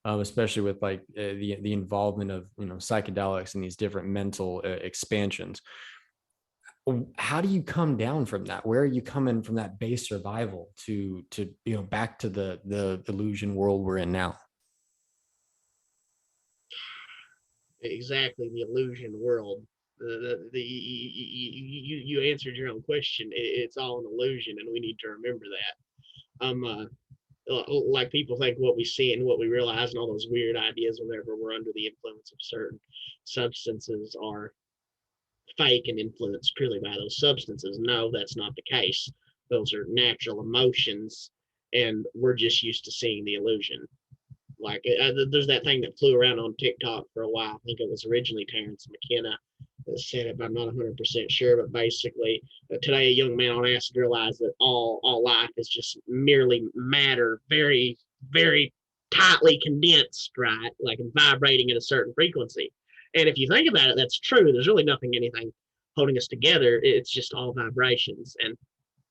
especially with the involvement of psychedelics and these different mental expansions. How do you come down from that? Where are you coming from that base survival to back to the illusion world we're in now? Exactly, the illusion world. You answered your own question. It's all an illusion, and we need to remember that. Like people think what we see and what we realize and all those weird ideas whenever we're under the influence of certain substances are fake and influenced purely by those substances. No, that's not the case. Those are natural emotions, and we're just used to seeing the illusion. There's that thing that flew around on TikTok for a while. I think it was originally Terrence McKenna that said it, but I'm not 100% sure. But basically, today a young man on acid realized that all life is just merely matter, very very tightly condensed, right? Like and vibrating at a certain frequency. And if you think about it, that's true. There's really anything holding us together. It's just all vibrations. And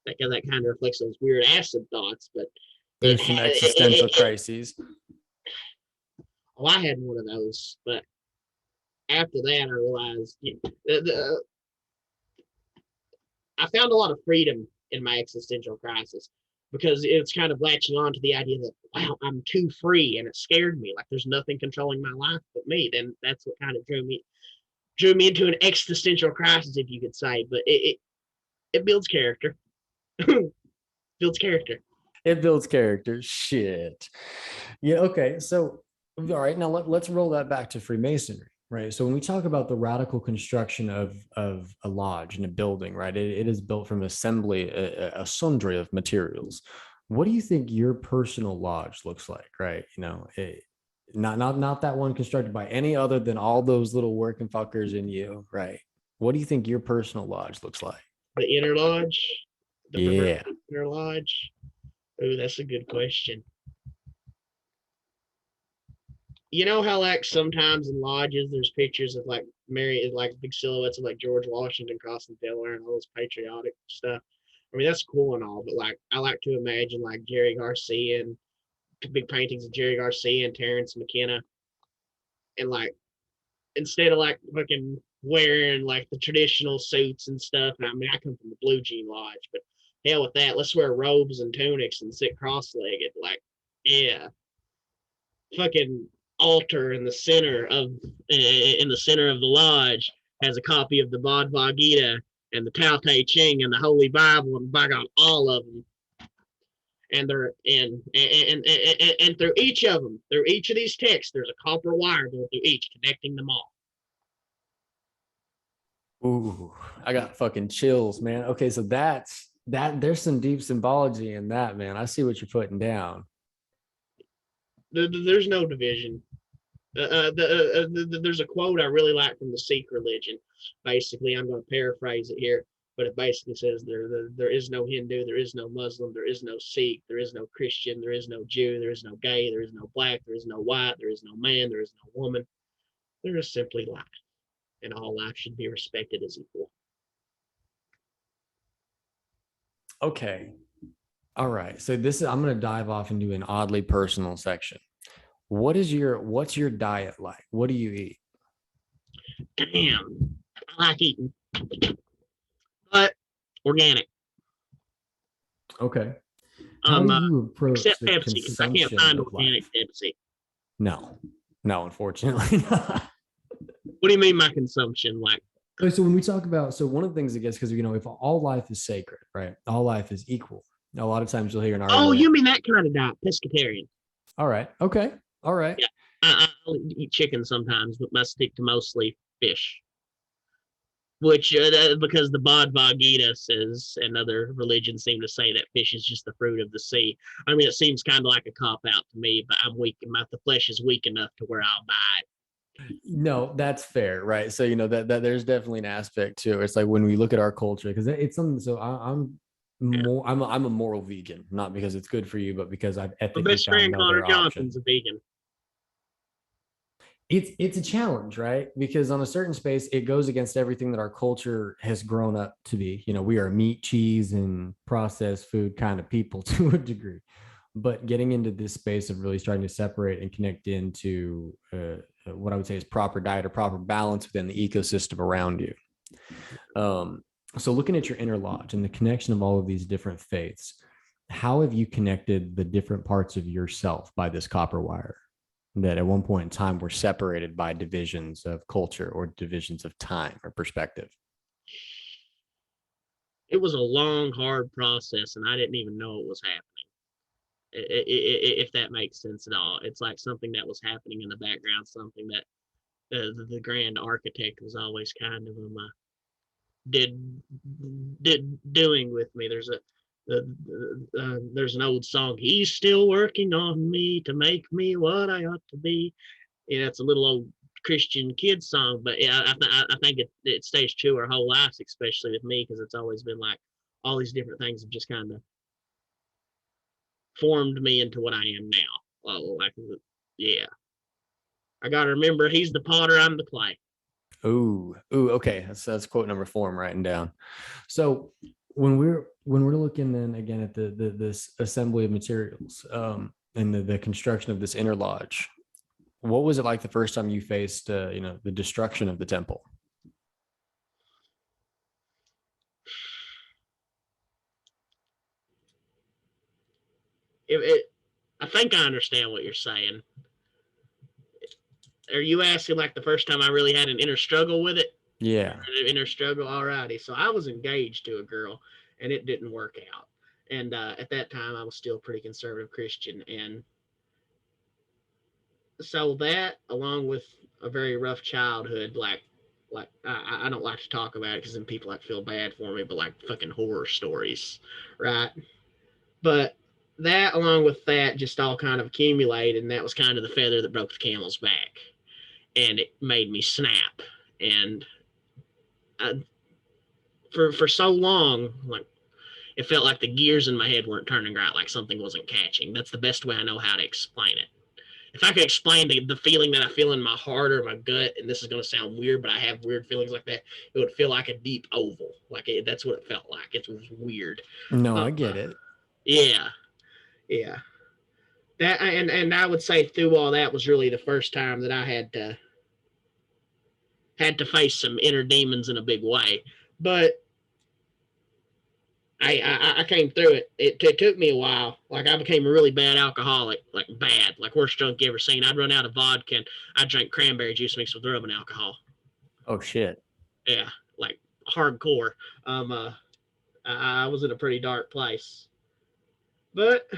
that kind of reflects those weird acid thoughts. But There's some existential crises. I had one of those, but after that, I realized I found a lot of freedom in my existential crisis because it's kind of latching on to the idea that, wow, I'm too free, and it scared me. Like there's nothing controlling my life but me. Then that's what kind of drew me into an existential crisis, if you could say. But it builds character. Builds character. It builds character. Shit. Yeah. Okay. So, all right. Now let's roll that back to Freemasonry, right? So when we talk about the radical construction of a lodge and a building, right, it is built from a sundry of materials. What do you think your personal lodge looks like, right? Not that one constructed by any other than all those little working fuckers in you, right? What do you think your personal lodge looks like? The inner lodge. Yeah. Inner lodge. Oh, that's a good question. You know how like sometimes in lodges there's pictures of like big silhouettes of like George Washington crossing Delaware and all this patriotic stuff. I mean that's cool and all, but like I like to imagine like Jerry Garcia and big paintings of Jerry Garcia and Terrence McKenna, and like instead of like fucking wearing like the traditional suits and stuff. And I mean I come from the Blue Jean Lodge, but hell with that. Let's wear robes and tunics and sit cross-legged. Like, yeah, fucking altar in the center of the lodge has a copy of the Bhagavad Gita and the Tao Te Ching and the Holy Bible, and by God, all of them. And they're and through each of them, through each of these texts, there's a copper wire going through each, connecting them all. Ooh, I got fucking chills, man. Okay, so that's that. There's some deep symbology in that, man. I see what you're putting down. There's no division. There's a quote I really like from the Sikh religion. Basically, I'm going to paraphrase it here, but it basically says there is no Hindu, there is no Muslim, there is no Sikh, there is no Christian, there is no Jew, there is no gay, there is no black, there is no white, there is no man, there is no woman. There is simply life, and all life should be respected as equal. Okay. All right. So I'm going to dive off into an oddly personal section. What's your diet like? What do you eat? Damn, I like eating, but organic. Okay. How do you approach except the Pepsi, because I can't find organic Pepsi. No, unfortunately not. What do you mean my consumption? Like, so when we talk about, so one of the things, I guess, because if all life is sacred, right? All life is equal. A lot of times you'll hear an argument. Oh, you mean that kind of diet, pescatarian? All right. Okay. All right. Yeah, I'll eat chicken sometimes, but I stick to mostly fish. Which, because the Bhagavad Gita says, and other religions seem to say that fish is just the fruit of the sea. I mean, it seems kind of like a cop out to me, but I'm weak. The flesh is weak enough to where I'll buy it. No, that's fair, right? So that there's definitely an aspect too. It's like when we look at our culture, because it's something. So I'm a moral vegan, not because it's good for you, but because I've ethically My best friend Connor Johnson's a vegan. It's a challenge, right? Because on a certain space, it goes against everything that our culture has grown up to be. We are meat, cheese, and processed food kind of people to a degree. But getting into this space of really starting to separate and connect into what I would say is proper diet or proper balance within the ecosystem around you. So looking at your inner lodge and the connection of all of these different faiths, how have you connected the different parts of yourself by this copper wire that at one point in time were separated by divisions of culture or divisions of time or perspective? It was a long, hard process, and I didn't even know it was happening. If that makes sense at all. It's like something that was happening in the background, something that the grand architect was always kind of doing with me. There's an old song, he's still working on me to make me what I ought to be. It's a little old Christian kid song, but yeah, I think it stays true our whole lives, especially with me, because it's always been like all these different things have just kind of formed me into what I am now. Like, yeah. I got to remember, he's the potter, I'm the clay. Ooh, okay. That's quote number 4 I'm writing down. So when we're looking then again at the this assembly of materials, and the construction of this inner lodge, what was it like the first time you faced the destruction of the temple? I think I understand what you're saying. Are you asking like the first time I really had an inner struggle with it? Yeah. An inner struggle. Alrighty. So I was engaged to a girl, and it didn't work out. And at that time, I was still pretty conservative Christian, and so that, along with a very rough childhood, like I don't like to talk about it because then people like feel bad for me, but like fucking horror stories, right? But that, along with that, just all kind of accumulated, and that was kind of the feather that broke the camel's back, and it made me snap. And I, for so long, like it felt like the gears in my head weren't turning right, like something wasn't catching. That's the best way I know how to explain it. If I could explain the feeling that I feel in my heart or my gut, and this is going to sound weird, but I have weird feelings like that, it would feel like a deep oval. That's what it felt like. It was weird. No, I get it. Yeah, yeah. That and I would say through all that was really the first time that I had to face some inner demons in a big way. But I came through it. It took me a while. Like I became a really bad alcoholic, like bad, like worst drunk you ever seen. I'd run out of vodka and I'd drink cranberry juice mixed with rubbing alcohol. Oh shit. Yeah, like hardcore. I was in a pretty dark place. But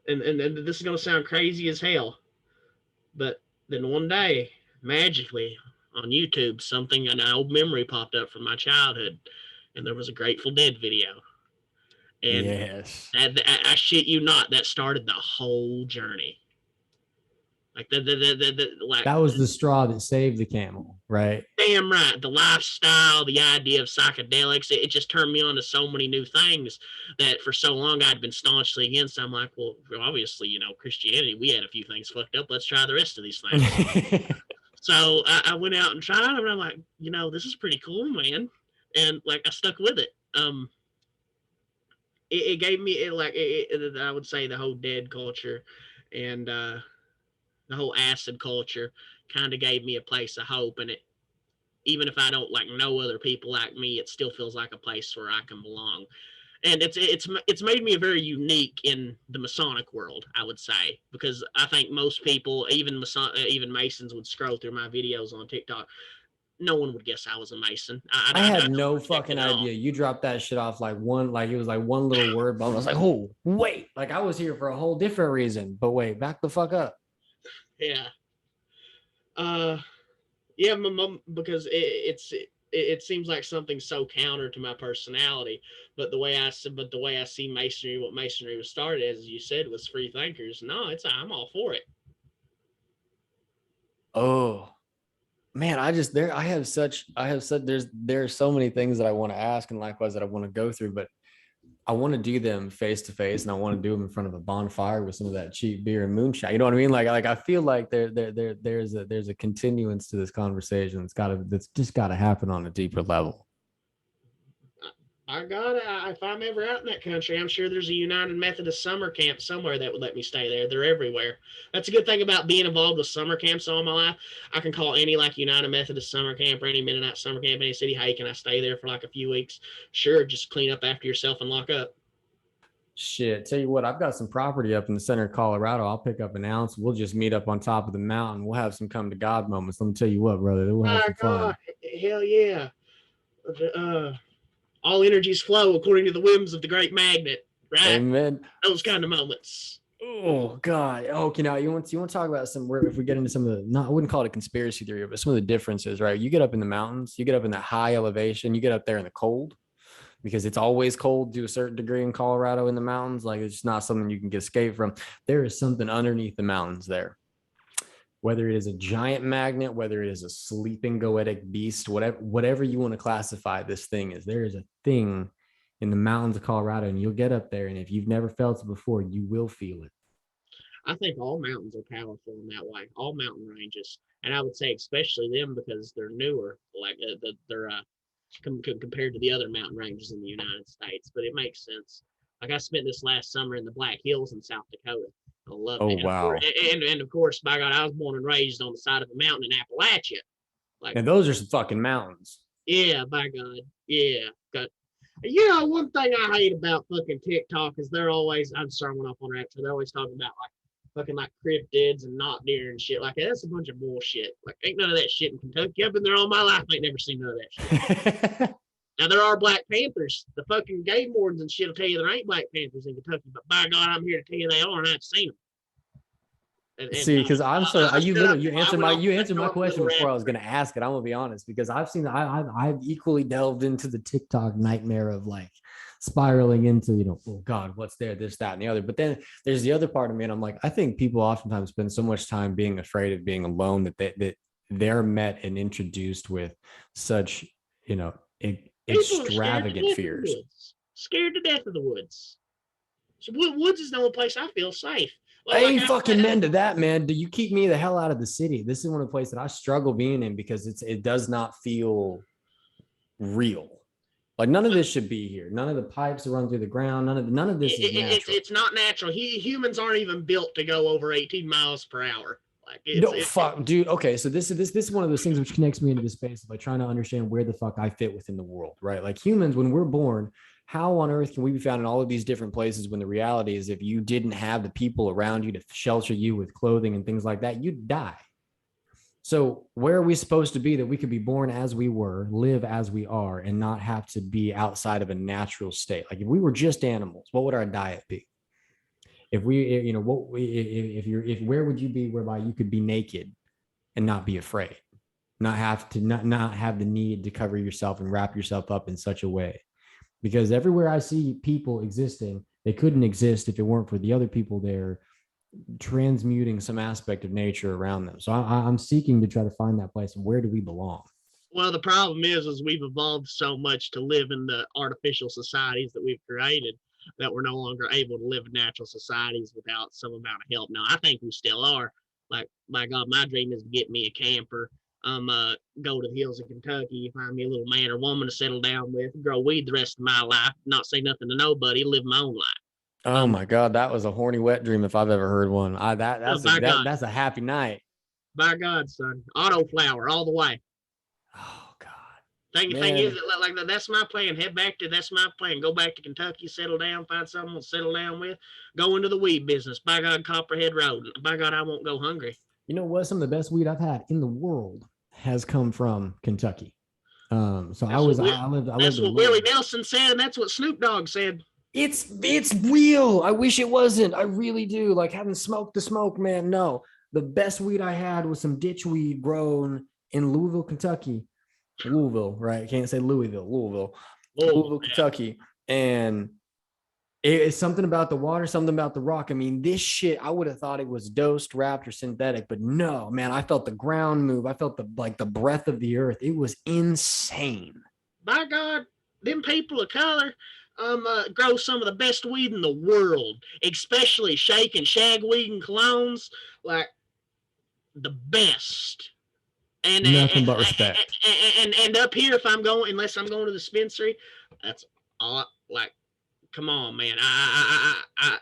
and this is gonna sound crazy as hell, but then one day, magically, on YouTube, an old memory popped up from my childhood, and there was a Grateful Dead video. And Yes. I shit you not, that started the whole journey. Like like That was the straw that saved the camel, right? damn right, the lifestyle, the idea of psychedelics, it just turned me on to so many new things that for so long I'd been staunchly against. I'm like, well, obviously, Christianity, we had a few things fucked up. Let's try the rest of these things. So I went out and tried them, and I'm like, this is pretty cool, man. And like I stuck with it. It gave me I would say the whole dead culture and the whole acid culture kind of gave me a place of hope. And it, even if I don't like know other people like me, it still feels like a place where I can belong. And it's made me very unique in the Masonic world, I would say, because I think most people, even Masons, would scroll through my videos on TikTok. No one would guess I was a Mason. I had no fucking idea. You dropped that shit off like it was like one little word, but I was like, oh, wait, like I was here for a whole different reason. But wait, back the fuck up. Yeah. Yeah, my mom, because it seems like something so counter to my personality. But the way I see masonry, what masonry was started as you said, was free thinkers. No, I'm all for it. Oh man, there's so many things that I want to ask and likewise that I want to go through, but I want to do them face to face, and I want to do them in front of a bonfire with some of that cheap beer and moonshine. You know what I mean? Like I feel like there's a continuance to this conversation that's just gotta happen on a deeper level. If I'm ever out in that country, I'm sure there's a United Methodist summer camp somewhere that would let me stay there. They're everywhere. That's a good thing about being involved with summer camps all my life. I can call any like United Methodist summer camp or any Mennonite summer camp, any city. Hey, can I stay there for like a few weeks? Sure, just clean up after yourself and lock up. Shit, tell you what, I've got some property up in the center of Colorado. I'll pick up an ounce. We'll just meet up on top of the mountain. We'll have some come to God moments. Let me tell you what, brother, we'll have some fun. Hell yeah. All energies flow according to the whims of the great magnet, right? Amen. Those kind of moments. Oh God. Okay, now you want to talk about if we get into some of the, I wouldn't call it a conspiracy theory, but some of the differences, right? You get up in the mountains, you get up in that high elevation, you get up there in the cold, because it's always cold to a certain degree in Colorado in the mountains. Like it's just not something you can get escape from. There is something underneath the mountains there. Whether it is a giant magnet, whether it is a sleeping goetic beast, whatever you want to classify this thing is, there is a thing in the mountains of Colorado, and you'll get up there, and if you've never felt it before, you will feel it. I think all mountains are powerful in that way. All mountain ranges, and I would say especially them because they're newer, like they're compared to the other mountain ranges in the United States. But it makes sense. Like I spent this last summer in the Black Hills in South Dakota. I loved Oh, it. wow. And of course, by God, I was born and raised on the side of a mountain in Appalachia. Like, And those are some fucking mountains. yeah, by God, yeah. God. One thing I hate about fucking TikTok is they're always, I'm sorry, I went off on that. They're always talking about like fucking like cryptids and not deer and shit like that. That's a bunch of bullshit. Like, ain't none of that shit in Kentucky. I've been there all my life. I ain't never seen none of that shit. Now, there are Black Panthers. The fucking game wardens and shit will tell you there ain't Black Panthers in Kentucky, but by God, I'm here to tell you they are, and I've seen them. See, because I'm so you answered my question before I was going gonna ask it. I'm gonna be honest, because I've equally delved into the TikTok nightmare of like spiraling into, oh God, what's there, this, that, and the other. But then there's the other part of me, and I'm like, I think people oftentimes spend so much time being afraid of being alone that they're met and introduced with such, extravagant fears. Scared to death of the woods. So woods is the only place I feel safe. I ain't fucking men to that, man. Do you keep me the hell out of the city? This is one of the places that I struggle being in because it does not feel real. Like none of this should be here. None of the pipes that run through the ground. None of this is natural. It's not natural. Humans aren't even built to go over 18 miles per hour. Like dude. Okay, so this is one of those things which connects me into the space of like trying to understand where the fuck I fit within the world, right? Like humans, when we're born, how on earth can we be found in all of these different places when the reality is if you didn't have the people around you to shelter you with clothing and things like that, you'd die. So where are we supposed to be that we could be born as we were, live as we are, and not have to be outside of a natural state? Like if we were just animals, what would our diet be? If where would you be whereby you could be naked and not be afraid, not have the need to cover yourself and wrap yourself up in such a way? Because everywhere I see people existing, they couldn't exist if it weren't for the other people there transmuting some aspect of nature around them. So I'm seeking to try to find that place. Where do we belong? Well, the problem is we've evolved so much to live in the artificial societies that we've created that we're no longer able to live in natural societies without some amount of help. Now, I think we still are. Like, my God, my dream is to get me a camper, go to the hills of Kentucky, find me a little man or woman to settle down with, grow weed the rest of my life, not say nothing to nobody, live my own life. Oh my God, that was a horny wet dream if I've ever heard one. That's a happy night. By God, son, autoflower all the way. Oh God. Thing is, like that's my plan. That's my plan. Go back to Kentucky, settle down, find someone to settle down with, go into the weed business. By God, Copperhead Road. By God, I won't go hungry. You know what? Some of the best weed I've had in the world has come from Kentucky. I lived. That's what Willie Nelson said, and that's what Snoop Dogg said. It's real. I wish it wasn't. I really do. Like having smoked the smoke, man. No, the best weed I had was some ditch weed grown in Louisville, Kentucky. Louisville, right? I can't say Louisville, Kentucky. And it's something about the water, something about the rock. I mean, this shit, I would have thought it was dosed, wrapped, or synthetic, but no, man, I felt the ground move. I felt the breath of the earth. It was insane. By God, them people of color grow some of the best weed in the world, especially shake and shag weed and colognes, like the best. And nothing but respect. And up here, unless I'm going to the dispensary, that's all. Like, come on, man. I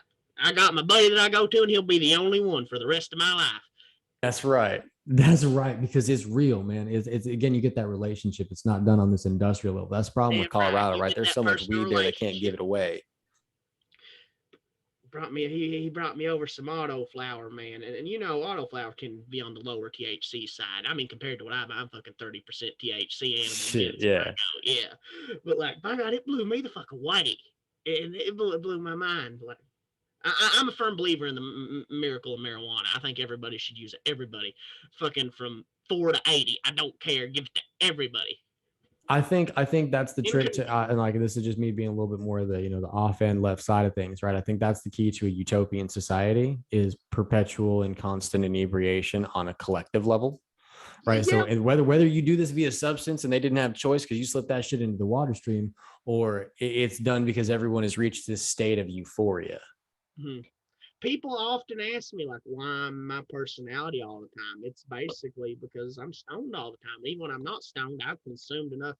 got my buddy that I go to, and he'll be the only one for the rest of my life. That's right. That's right, because it's real, man. It's again, you get that relationship. It's not done on this industrial level. That's the problem with Colorado, right? There's so much weed there they can't give it away. He brought me over some autoflower, man, and autoflower can be on the lower THC side. I mean, compared to what I'm fucking 30% THC animal. Shit, yeah, yeah. But like, by God, it blew me the fuck away, and it blew my mind. Like, I'm a firm believer in the miracle of marijuana. I think everybody should use it. Everybody, fucking from 4 to 80. I don't care. Give it to everybody. I think that's the trick to, and like this is just me being a little bit more of the the off end left side of things, right? I think that's the key to a utopian society is perpetual and constant inebriation on a collective level, right? Yeah. So and whether you do this via substance and they didn't have choice because you slipped that shit into the water stream, or it's done because everyone has reached this state of euphoria. Mm-hmm. people often ask me, like, why am my personality all the time? It's basically because I'm stoned all the time. Even when I'm not stoned, I've consumed enough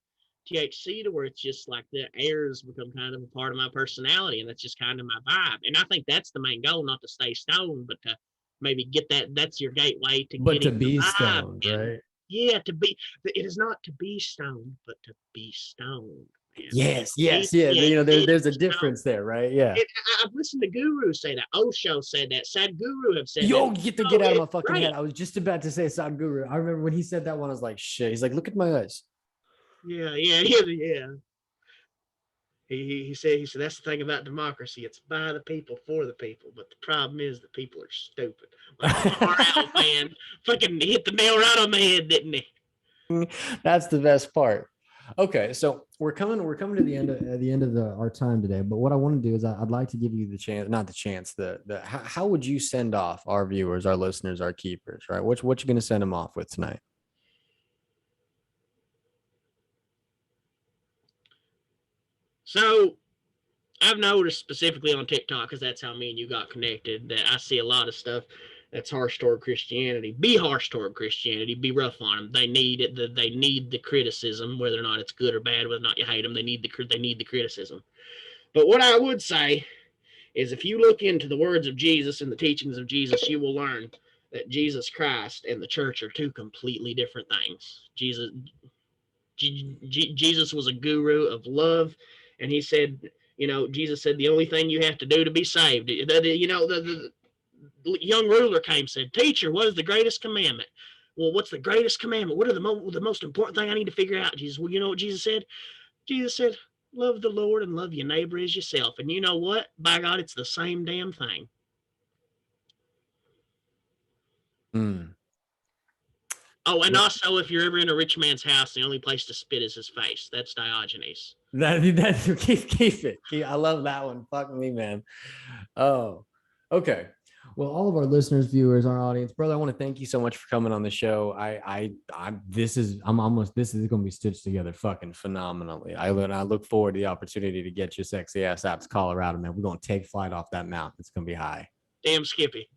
THC to where it's just like the airs become kind of a part of my personality, and that's just kind of my vibe. And I think that's the main goal, not to stay stoned, but to maybe get that. That's your gateway to But to getting the be vibe. stoned, And right? yeah, to be. It is not to be stoned, but to be stoned. Man. Yes, Yeah, You know, there's a stoned. difference there, right? Yeah. I've listened to Guru say that. Osho said that. Sadhguru have said Yo, that. get out of my It's fucking great. head. I was just about to say Sadhguru. I remember when he said that one, I was like, shit. He's like, look at my eyes. Yeah. He said that's the thing about democracy. It's by the people for the people. But the problem is the people are stupid. Like R.L. man fucking hit the nail right on the head, didn't he? That's the best part. Okay, so we're coming to the end of our time today. But what I want to do is I'd like to give you the chance, not the chance, the how would you send off our viewers, our listeners, our keepers, right? What you going to send them off with tonight? So I've noticed specifically on TikTok, because that's how me and you got connected, that I see a lot of stuff that's harsh toward Christianity. Be harsh toward Christianity. Be rough on them. They need it. They need the criticism, whether or not it's good or bad, whether or not you hate them. They need the criticism. But what I would say is, if you look into the words of Jesus and the teachings of Jesus, you will learn that Jesus Christ and the church are two completely different things. Jesus was a guru of love, and he said, Jesus said the only thing you have to do to be saved. The young ruler came and said, "Teacher, what is the greatest commandment?" Well, what's the greatest commandment? What are the most important thing I need to figure out, Jesus? Well, you know what Jesus said? Jesus said, "Love the Lord and love your neighbor as yourself." And you know what? By God, it's the same damn thing. Mm. Oh, and also, if you're ever in a rich man's house, the only place to spit is his face. That's Diogenes. That keep it. I love that one. Fuck me, man. Oh, okay. Well, all of our listeners, viewers, our audience, brother, I want to thank you so much for coming on the show. This is going to be stitched together fucking phenomenally. I look forward to the opportunity to get your sexy ass out to Colorado, man. We're going to take flight off that mountain. It's going to be high. Damn Skippy.